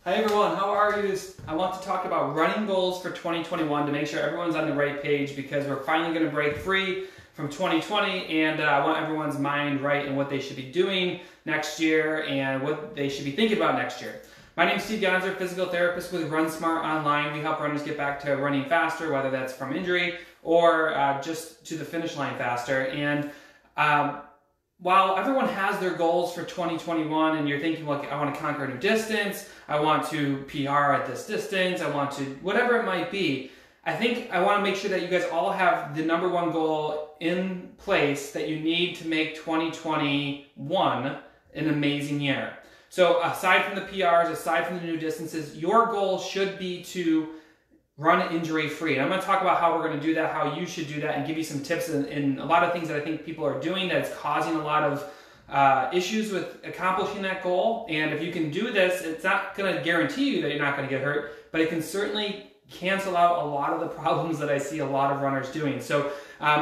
Hi everyone, how are you? I want to talk about running goals for 2021 to make sure everyone's on the right page because we're finally going to break free from 2020 and I want everyone's mind right in what they should be doing next year and what they should be thinking about next year. My name is Steve Gonzer, physical therapist with Run Smart Online. We help runners get back to running faster, whether that's from injury or just to the finish line faster. And while everyone has their goals for 2021 and you're thinking, like, I want to conquer a new distance, I want to PR at this distance, I want to, whatever it might be, I think I want to make sure that you guys all have the number one goal in place that you need to make 2021 an amazing year. So aside from the PRs, aside from the new distances, your goal should be to run injury-free. And I'm going to talk about how we're going to do that, how you should do that, and give you some tips and a lot of things that I think people are doing that's causing a lot of issues with accomplishing that goal. And if you can do this, it's not going to guarantee you that you're not going to get hurt, but it can certainly cancel out a lot of the problems that I see a lot of runners doing. So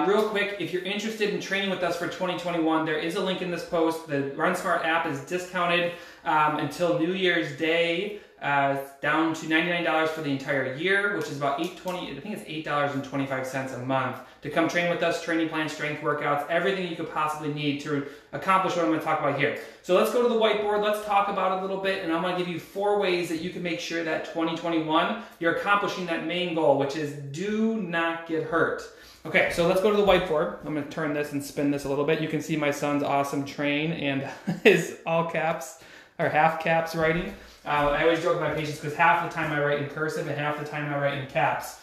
real quick, if you're interested in training with us for 2021, there is a link in this post. The Run Smart app is discounted until New Year's Day, down to $99 for the entire year, which is about $8.20. I think it's $8.25 a month to come train with us. Training plan, strength workouts, everything you could possibly need to accomplish what I'm going to talk about here. So let's go to the whiteboard. Let's talk about it a little bit, and I'm going to give you 4 ways that you can make sure that 2021 you're accomplishing that main goal, which is do not get hurt. Okay, so let's go to the whiteboard. I'm going to turn this and spin this a little bit. You can see my son's awesome train and his all caps or half caps writing. I always joke with my patients because half the time I write in cursive and half the time I write in caps.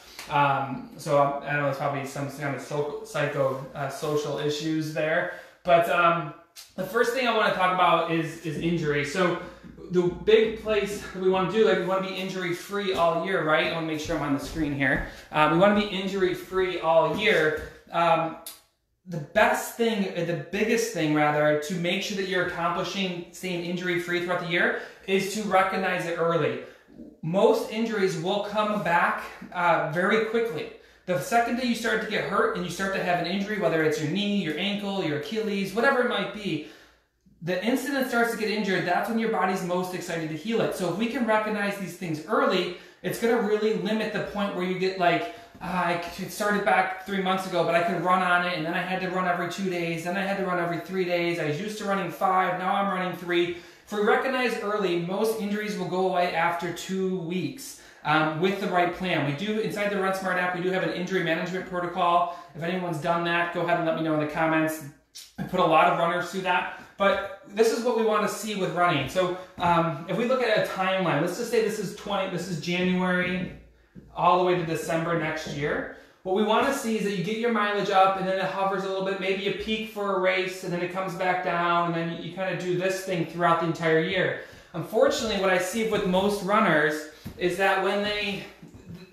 So I know it's probably some kind of social issues there. But the first thing I want to talk about is injury. So the big place that we want to do, like, we want to be injury-free all year, right? I want to make sure I'm on the screen here. We want to be injury-free all year. The best thing, the biggest thing rather, to make sure that you're accomplishing staying injury-free throughout the year is to recognize it early. Most injuries will come back very quickly. The second that you start to get hurt and you start to have an injury, whether it's your knee, your ankle, your Achilles, whatever it might be, the instant it starts to get injured, that's when your body's most excited to heal it. So if we can recognize these things early, it's going to really limit the point where you get like, it started back 3 months ago, but I could run on it, and then I had to run every 2 days, then I had to run every 3 days. I was used to running 5, now I'm running 3. If we recognize early, most injuries will go away after 2 weeks with the right plan. We do, inside the Run Smart app, we do have an injury management protocol. If anyone's done that, go ahead and let me know in the comments. I put a lot of runners through that. But this is what we want to see with running. So if we look at a timeline, let's just say this is January all the way to December next year. What we want to see is that you get your mileage up and then it hovers a little bit, maybe you peak for a race and then it comes back down, and then you kind of do this thing throughout the entire year. Unfortunately, what I see with most runners is that when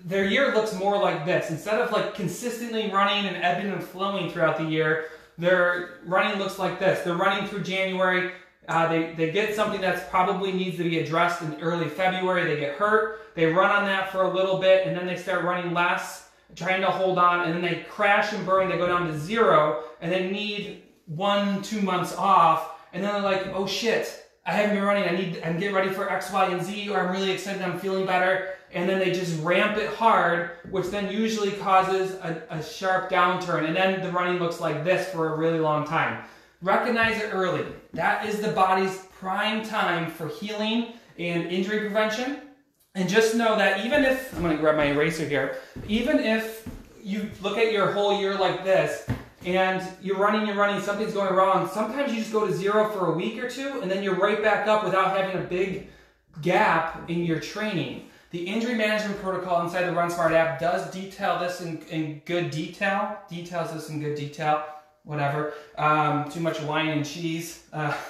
their year looks more like this. Instead of like consistently running and ebbing and flowing throughout the year, their running looks like this. They're running through January. They get something that probably needs to be addressed in early February. They get hurt. They run on that for a little bit, and then they start running less, trying to hold on, and then they crash and burn. They go down to 0, and they need 1-2 months off, and then they're like, oh shit, I haven't been running. I'm getting ready for X, Y, and Z, or I'm really excited. I'm feeling better. And then they just ramp it hard, which then usually causes a sharp downturn. And then the running looks like this for a really long time. Recognize it early. That is the body's prime time for healing and injury prevention. And just know that even if, I'm going to grab my eraser here, even if you look at your whole year like this, and you're running, something's going wrong, sometimes you just go to 0 for a week or 2, and then you're right back up without having a big gap in your training. The injury management protocol inside the Run Smart app does detail this in good detail. Details this in good detail. Whatever. Too much wine and cheese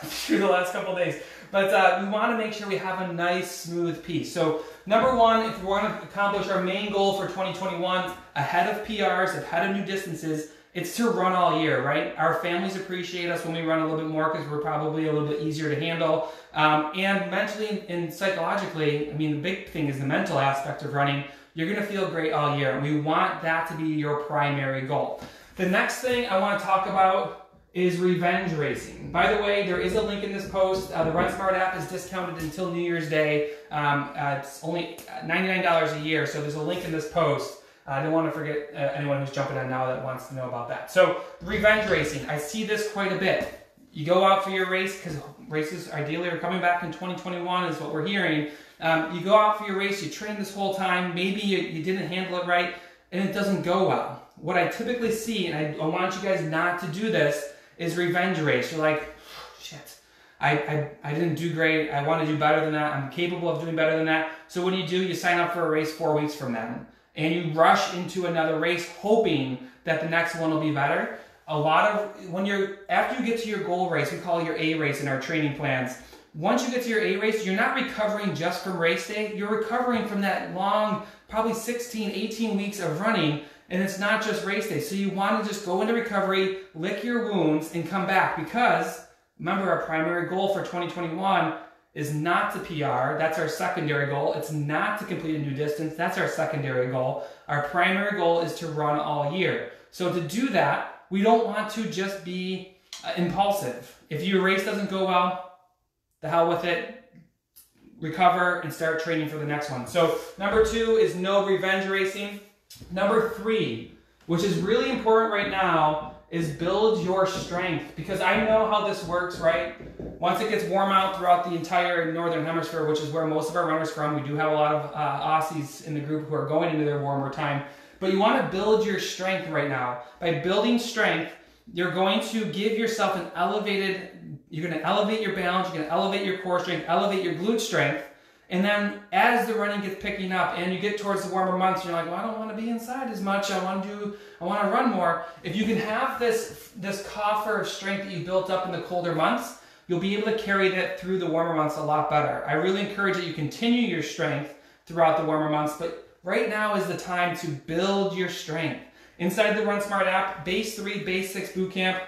through the last couple days. But we want to make sure we have a nice, smooth piece. So number 1, if we want to accomplish our main goal for 2021, ahead of PRs, ahead of new distances, it's to run all year, right? Our families appreciate us when we run a little bit more because we're probably a little bit easier to handle. And mentally and psychologically, I mean, the big thing is the mental aspect of running. You're going to feel great all year. We want that to be your primary goal. The next thing I want to talk about is revenge racing. By the way, there is a link in this post. The Run Smart app is discounted until New Year's Day. It's only $99 a year, so there's a link in this post. I don't want to forget anyone who's jumping on now that wants to know about that. So revenge racing, I see this quite a bit. You go out for your race, because races ideally are coming back in 2021 is what we're hearing. You go out for your race, you train this whole time, maybe you didn't handle it right, and it doesn't go well. What I typically see, and I want you guys not to do this, is revenge race. You're like, oh, shit, I didn't do great, I want to do better than that, I'm capable of doing better than that. So what do? You sign up for a race 4 weeks from then, and you rush into another race hoping that the next one will be better. After you get to your goal race, we call it your A race in our training plans. Once you get to your A race, you're not recovering just from race day, you're recovering from that long, probably 16, 18 weeks of running, and it's not just race day. So you want to just go into recovery, lick your wounds, and come back, because remember, our primary goal for 2021 is not to PR, that's our secondary goal. It's not to complete a new distance, that's our secondary goal. Our primary goal is to run all year. So to do that, we don't want to just be impulsive. If your race doesn't go well, the hell with it, recover and start training for the next one. So number 2 is no revenge racing. Number 3, which is really important right now, is build your strength, because I know how this works, right? Once it gets warm out throughout the entire Northern Hemisphere, which is where most of our runners are from, we do have a lot of Aussies in the group who are going into their warmer time, but you want to build your strength right now. By building strength, you're going to give yourself you're going to elevate your balance, you're going to elevate your core strength, elevate your glute strength, and then as the running gets picking up and you get towards the warmer months, you're like, well, I don't want to be inside as much, I want to run more. If you can have this coffer of strength that you built up in the colder months, you'll be able to carry that through the warmer months a lot better. I really encourage that you continue your strength throughout the warmer months, but right now is the time to build your strength. Inside the Run Smart app, Base 3, Base 6 Bootcamp,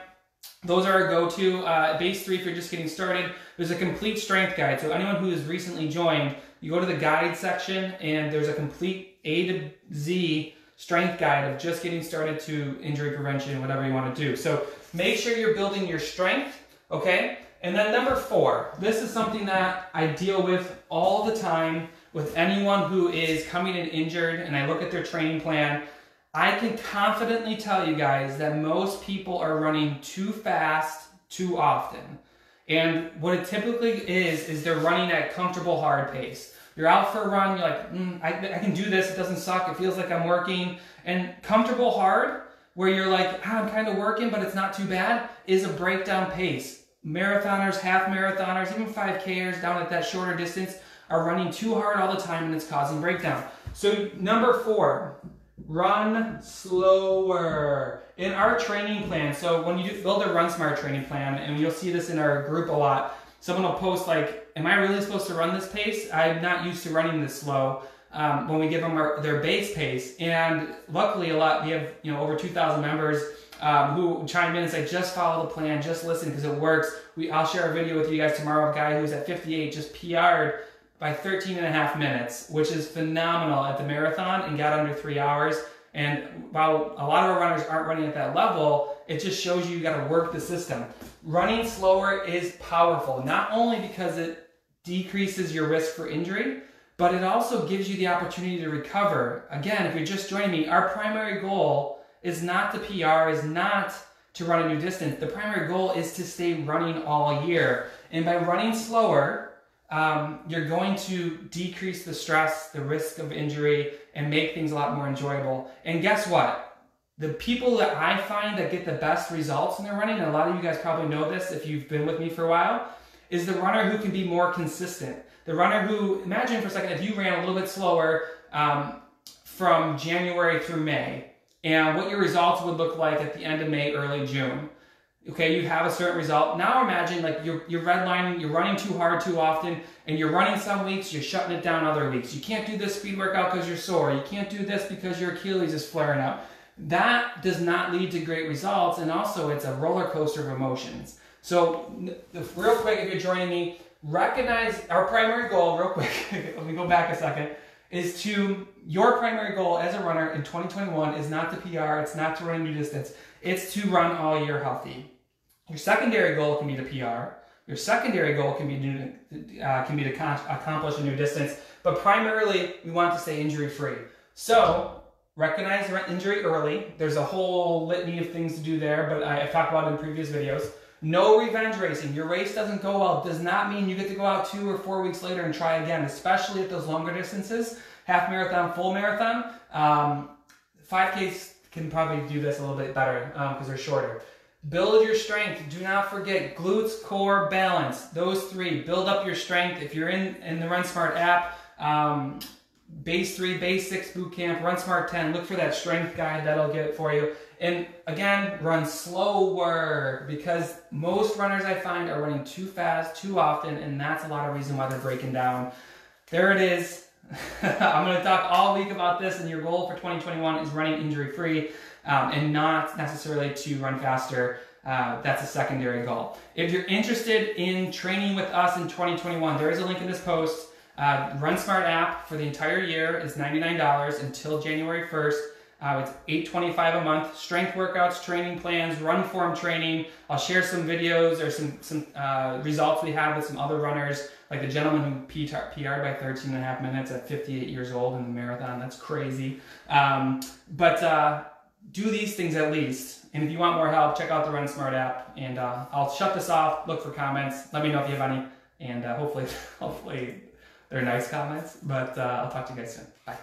those are our go-to. Base 3 if you're just getting started. There's a complete strength guide. So anyone who has recently joined, you go to the guide section and there's a complete A to Z strength guide of just getting started to injury prevention, whatever you want to do. So make sure you're building your strength, okay? And then number 4, this is something that I deal with all the time with anyone who is coming in injured, and I look at their training plan. I can confidently tell you guys that most people are running too fast, too often. And what it typically is they're running at comfortable, hard pace. You're out for a run, you're like, I can do this, it doesn't suck, it feels like I'm working. And comfortable, hard, where you're like, I'm kind of working, but it's not too bad, is a breakdown pace. Marathoners, half marathoners, even 5Kers down at that shorter distance are running too hard all the time, and it's causing breakdown. So number 4, run slower. In our training plan, so when you build a Run Smart training plan, and you'll see this in our group a lot, someone will post like, am I really supposed to run this pace? I'm not used to running this slow. When we give them their base pace, and luckily we have over 2,000 members who chime in and say, just follow the plan, just listen because it works. I'll share a video with you guys tomorrow of a guy who's at 58 just PR'd by 13.5 minutes, which is phenomenal at the marathon, and got under 3 hours. And while a lot of our runners aren't running at that level, it just shows you got to work the system. Running slower is powerful, not only because it decreases your risk for injury, but it also gives you the opportunity to recover. Again, if you're just joining me, our primary goal is not to PR, is not to run a new distance. The primary goal is to stay running all year. And by running slower, you're going to decrease the stress, the risk of injury, and make things a lot more enjoyable. And guess what? The people that I find that get the best results in their running, and a lot of you guys probably know this if you've been with me for a while, is the runner who can be more consistent. The runner who, imagine for a second if you ran a little bit slower from January through May, and what your results would look like at the end of May, early June. Okay, you have a certain result. Now imagine like you're redlining, you're running too hard too often, and you're running some weeks, you're shutting it down other weeks. You can't do this speed workout because you're sore. You can't do this because your Achilles is flaring up. That does not lead to great results, and also it's a roller coaster of emotions. So real quick, if you're joining me, recognize our primary goal, real quick, let me go back a second, is your primary goal as a runner in 2021 is not to PR, it's not to run a new distance, it's to run all year healthy. Your secondary goal can be to PR. Your secondary goal can be to accomplish a new distance, but primarily we want to stay injury-free. So recognize injury early. There's a whole litany of things to do there, but I've talked about it in previous videos. No revenge racing. Your race doesn't go well. Does not mean you get to go out 2 or 4 weeks later and try again, especially at those longer distances. Half marathon, full marathon. 5Ks can probably do this a little bit better because they're shorter. Build your strength. Do not forget glutes, core, balance. Those 3. Build up your strength. If you're in the Run Smart app, Base 3, Base 6 boot camp, Run Smart 10. Look for that strength guide. That'll get it for you. And again, run slower, because most runners I find are running too fast too often, and that's a lot of reason why they're breaking down. There it is. I'm going to talk all week about this, and your goal for 2021 is running injury-free and not necessarily to run faster. That's a secondary goal. If you're interested in training with us in 2021, there is a link in this post. Run Smart app for the entire year is $99 until January 1st. It's $825 a month. Strength workouts, training plans, run form training. I'll share some videos or some results we have with some other runners, like the gentleman who PR'd by 13.5 minutes at 58 years old in the marathon. That's crazy. But do these things at least. And if you want more help, check out the Run Smart app. And I'll shut this off. Look for comments. Let me know if you have any. And hopefully they're nice comments. But I'll talk to you guys soon. Bye.